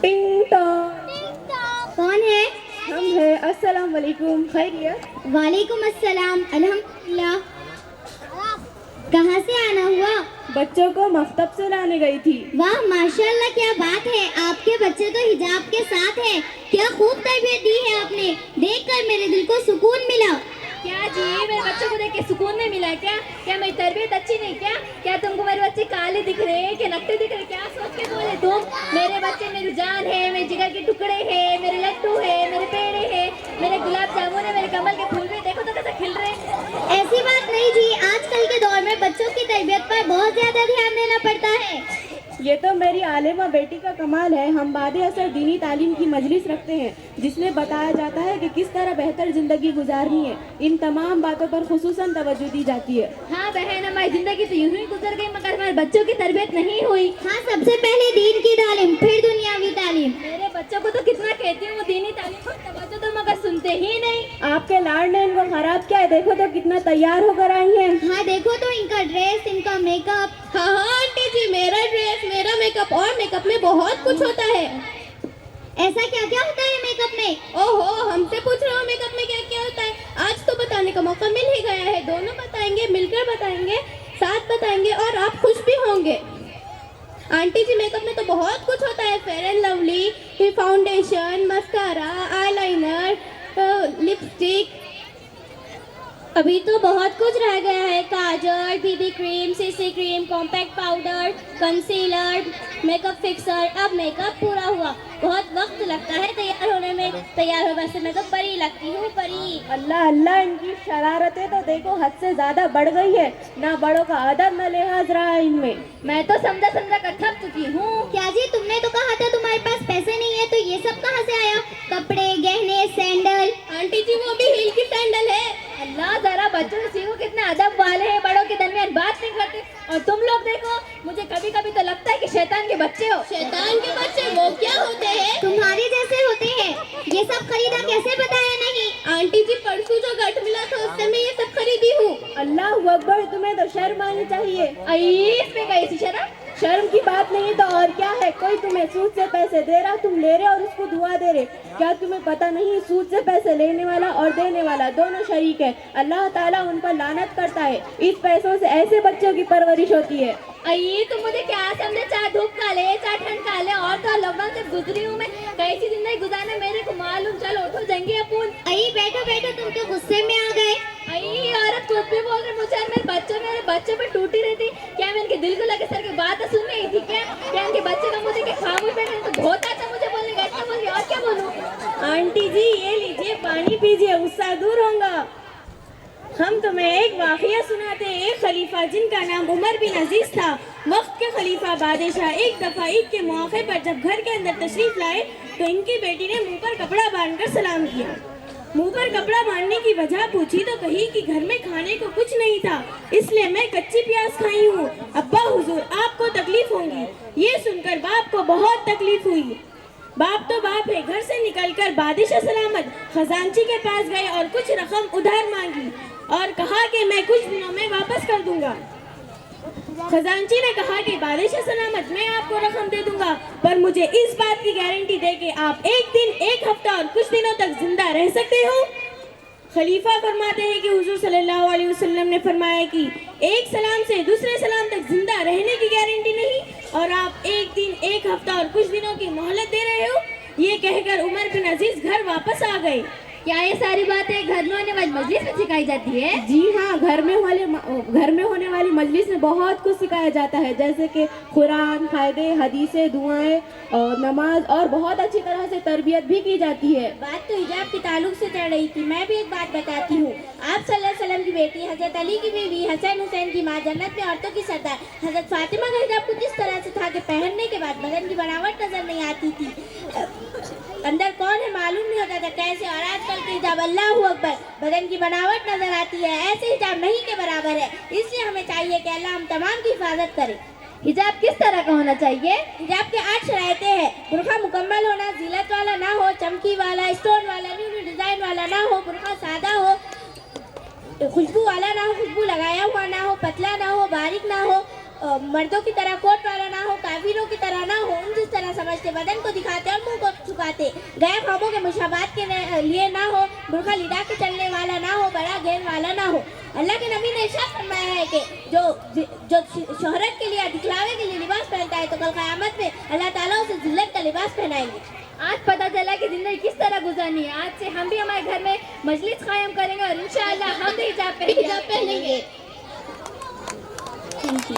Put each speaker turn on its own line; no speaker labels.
टिंग टॉक।
कौन है?
हम है। अस्सलाम वालेकुम, खैरियत?
वालेकुम अस्सलाम, अल्हम्दुलिल्लाह। कहाँ से आना हुआ?
बच्चों को मकतब से लाने गई थी।
वाह माशाल्लाह, क्या बात है। आपके बच्चे तो हिजाब के साथ है। क्या खूब तरबियत दी है आपने। देखकर मेरे दिल को सुकून मिला।
क्या जी, मेरे बच्चों को देख के सुकून नहीं मिला क्या? क्या मेरी तरबियत अच्छी नहीं? क्या तुमको मेरे बच्चे काले दिख रहे हैं कि नकटे दिख रहे? क्या सोच के बोले तुम? मेरे बच्चे मेरी जान है, मेरे जिगर के टुकड़े हैं, मेरे लड्डू है, मेरे पेड़े हैं, मेरे गुलाब जामुन है, मेरे कमल के फूल भी देखो तो कैसे खिल रहे हैं।
ऐसी बात नहीं जी, आजकल के दौर में बच्चों की तरबियत पर बहुत ज्यादा ध्यान देना पड़ता है।
ये तो मेरी आलिमा बेटी का कमाल है। हम बादे असर दीनी तालीम की मजलिस रखते हैं जिसमें बताया जाता है कि किस तरह बेहतर जिंदगी गुजारनी है। इन तमाम बातों पर खुसूसन तवज्जो दी जाती है।
हाँ बहन, हमारी जिंदगी तो यूं ही गुजर गई मगर हमारे बच्चों की तरबियत नहीं हुई।
हाँ, सबसे पहले दीन की तालीम, फिर दुनियावी तालीम।
मेरे बच्चों को तो कितना कहती हूँ दीनी तालीम पर तवज्जो दो मगर सुनते ही नहीं।
आपके लाड ने इनको खराब किया है। देखो तो कितना तैयार होकर आई हैं।
हाँ देखो तो इनका ड्रेस, इनका मेकअप।
हाँ आंटी जी, मेरा ड्रेस, मेरा मेकअप, और मेकअप में बहुत कुछ होता है।
ऐसा क्या क्या होता है मेकअप में?
ओहो, हमसे पूछ रहे हो मेकअप में क्या क्या होता है? आज तो बताने का मौका मिल ही गया है। दोनों बताएंगे, मिलकर बताएंगे, साथ बताएंगे और आप खुश भी होंगे। आंटी जी, मेकअप में तो बहुत कुछ होता है। Fair and lovely, foundation, mascara, eyeliner, lipstick.
अभी तो बहुत कुछ रह गया है। Kajal, BB cream, CC cream, compact powder, concealer, makeup fixer. अब मेकअप पूरा हुआ। बहुत वक्त लगता है तैयार होने में। तैयार होने से मैं तो परी लगती हूँ, परी।
अल्लाह अल्लाह, इनकी शरारतें तो देखो हद से ज्यादा बढ़ गई है। ना बड़ों का अदब न लिहाज रहा है इनमें।
मैं तो समझा समझा कर थक चुकी हूँ।
क्या जी, तुमने तो कहा था तुम्हारे पास पैसे नहीं है, तो ये सब कहाँ से आया? कपड़े, गहने, सैंडल।
आंटी जी, वो भी हील की सैंडल है।
अल्लाह, जरा बच्चों से सीखो, कितने अदब वाले हैं, बड़ों के दरमियान बात नहीं करते। और तुम लोग देखो, मुझे कभी कभी तो लगता है कि शैतान के बच्चे हो।
शैतान के बच्चे वो क्या होते हैं?
तुम्हारे जैसे होते हैं। ये सब खरीदा कैसे, बताया नहीं?
आंटी जी, परसों जो गठ मिला था उससे मैं ये सब खरीदी हूँ।
अल्लाह अकबर, तुम्हें तो शर्म आनी चाहिए।
इसमें कैसी शर्म?
शर्म की बात नहीं तो और क्या है। कोई तुम्हें सूद से पैसे दे रहा, तुम ले रहे और उसको दुआ दे रहे। क्या तुम्हें पता नहीं, सूद से पैसे लेने वाला और देने वाला दोनों शरीक है। अल्लाह ताला उन पर लानत करता है। इस पैसों से ऐसे बच्चों की परवरिश होती है।
तुम मुझे क्या समझे? चाहे धूप का ले, चाहे ठंड का ले, और तो लॉकडाउन से गुजरी हूँ मैं। कैसी जिंदगी गुजारना मेरे को मालूम। चलो उठो, जंगे अपन।
बैठो बैठो, तुम तो गुस्से में आ गए।
औरत कुछ भी बोल रहे मुझे। मेरे बच्चों पे टूटी रहती। क्या मैं इनके दिल को लगे सर की बात सुन रही थी? क्या इनके बच्चे का मुझे खामोश बैठे तो बहुत अच्छा मुझे बोलने का, अच्छा बोल, और क्या बोलूं?
आंटी जी, ये लीजिए, पानी पीजिए, गुस्सा दूर होगा। हम तुम्हें एक वाकया सुनाते हैं। एक खलीफा जिनका नाम उमर बिन अजीज था, वक्त के खलीफा बादशाह, एक दफा ईद के मौके पर जब घर के अंदर तशरीफ लाए तो इनकी बेटी ने मुंह पर कपड़ा बांधकर सलाम किया। मुंह पर कपड़ा बांधने की वजह पूछी तो कही कि घर में खाने को कुछ नहीं था, इसलिए मैं कच्ची प्याज खाई हूँ। अब्बा हुजूर, आपको तकलीफ होगी। ये सुनकर बाप को बहुत तकलीफ हुई। बाप तो बाप है। घर से निकलकर बादशाह सलामत खजांची के पास गए और कुछ रकम उधार मांगी और कहा कि मैं कुछ दिनों में वापस कर दूंगा। खजांची ने कहा कि बादशाह सलामत, मैं आपको रकम दे दूंगा, पर मुझे इस बात की गारंटी दे कि आप एक दिन, एक हफ्ता और कुछ दिनों तक जिंदा रह सकते हो। खलीफा फरमाते हैं कि हुजूर सल्लल्लाहु अलैहि वसल्लम ने फरमाया कि एक सलाम से दूसरे सलाम तक जिंदा रहने की गारंटी नहीं, और आप एक दिन, एक हफ्ता और कुछ दिनों की मोहलत दे रहे हो। ये कहकर उमर बिन अजीज घर वापस आ गए।
क्या ये सारी बातें घर में होने वाली मजलिस में सिखाई जाती है?
जी हाँ, घर में होने वाली मजलिस में बहुत कुछ सिखाया जाता है, जैसे कि कुरान, फायदे, हदीसें, दुआएं और नमाज, और बहुत अच्छी तरह से तरबियत भी की जाती है।
बात तो हिजाब के ताल्लुक से चल रही थी। मैं भी एक बात बताती हूँ। आप सल्लल्लाहु अलैहि वसल्लम की बेटी, हजरत अली की बीवी, हसन हुसैन की माँ, जन्नत में औरतों की सरदार हजरत फातिमा का हिजाब कुछ इस तरह से था कि पहनने के बाद बदन की बनावट नजर नहीं आती थी, अंदर कौन है मालूम नहीं होता था कैसे। और आजकल के हिजाब, अल्लाह अकबर, बदन की बनावट नजर आती है। ऐसे हिजाब नहीं के बराबर है। इसलिए हमें चाहिए कि अल्लाह हम तमाम की हिफाजत करे।
हिजाब किस तरह का होना चाहिए?
हिजाब के 8 शरायतें हैं। बुर्का मुकम्मल होना, जिलत वाला ना हो, चमकी वाला, स्टोन वाला, न्यू डिजाइन वाला ना हो, बुर्का सादा हो, खुशबू वाला ना हो, खुशबू लगाया हुआ ना हो, पतला ना हो, बारीक ना हो, मर्दों की तरह कोट वाला ना हो, काफिरों की तरह ना हो। जिस तरह समझ से बदन को दिखाते और मुंह को छुपाते, गैर कौमों के मुशाबात के लिए ना हो, बुर्का लिडा के चलने वाला ना हो, बड़ा घेर वाला ना हो। अल्लाह के नबी ने इरशाद फरमाया है कि जो शोहरत के लिए, दिखलावे के लिए लिबास पहनता है तो कल क़यामत में अल्लाह ताला उसे जिल्लत का लिबास पहनाएंगे।
आज पता चला कि जिंदगी किस तरह गुजारनी है। आज से हम भी हमारे घर में मजलिस कायम करेंगे और इंशाअल्लाह हम भी हिजाब पहनेंगे।
Thank you.